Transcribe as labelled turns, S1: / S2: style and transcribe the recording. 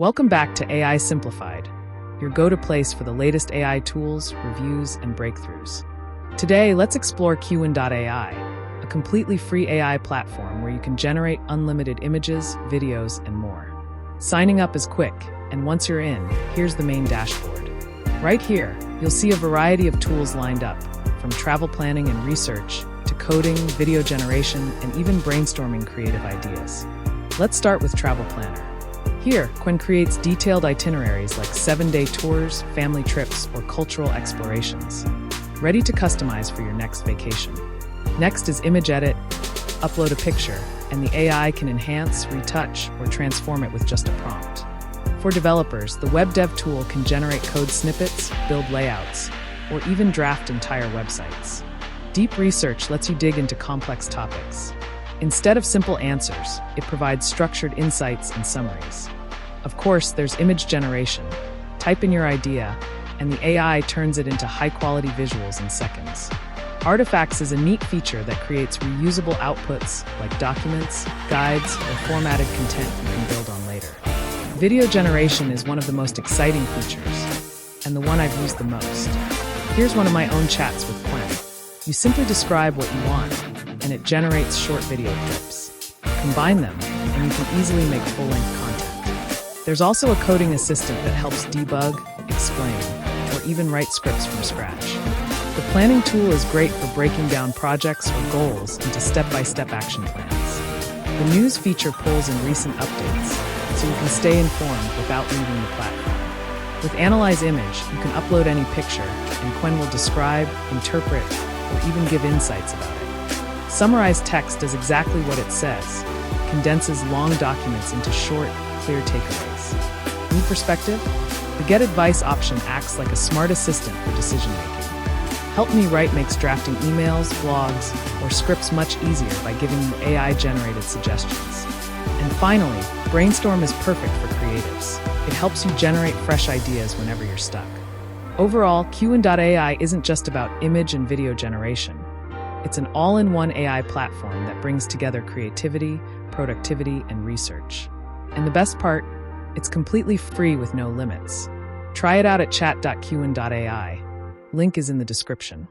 S1: Welcome back to AI Simplified, your go-to place for the latest AI tools, reviews, and breakthroughs. Today, let's explore Qwen.ai, a completely free AI platform where you can generate unlimited images, videos, and more. Signing up is quick, and once you're in, here's the main dashboard. Right here, you'll see a variety of tools lined up, from travel planning and research to coding, video generation, and even brainstorming creative ideas. Let's start with Travel Planner. Here, Qwen creates detailed itineraries like 7-day tours, family trips, or cultural explorations, ready to customize for your next vacation. Next is Image Edit. Upload a picture, and the AI can enhance, retouch, or transform it with just a prompt. For developers, the Web Dev tool can generate code snippets, build layouts, or even draft entire websites. Deep Research lets you dig into complex topics. Instead of simple answers, it provides structured insights and summaries. Of course, there's Image Generation. Type in your idea, and the AI turns it into high-quality visuals in seconds. Artifacts is a neat feature that creates reusable outputs like documents, guides, or formatted content you can build on later. Video generation is one of the most exciting features, and the one I've used the most. Here's one of my own chats with Qwen. You simply describe what you want, and it generates short video clips. Combine them, and you can easily make full-length content. There's also a coding assistant that helps debug, explain, or even write scripts from scratch. The planning tool is great for breaking down projects or goals into step-by-step action plans. The news feature pulls in recent updates, so you can stay informed without leaving the platform. With Analyze Image, you can upload any picture, and Qwen will describe, interpret, or even give insights about it. Summarize Text does exactly what it says, condenses long documents into short, clear takeaways. Need perspective? The Get Advice option acts like a smart assistant for decision-making. Help Me Write makes drafting emails, blogs, or scripts much easier by giving you AI-generated suggestions. And finally, Brainstorm is perfect for creatives. It helps you generate fresh ideas whenever you're stuck. Overall, Qwen.ai isn't just about image and video generation. It's an all-in-one AI platform that brings together creativity, productivity, and research. And the best part, it's completely free with no limits. Try it out at chat.qwen.ai. Link is in the description.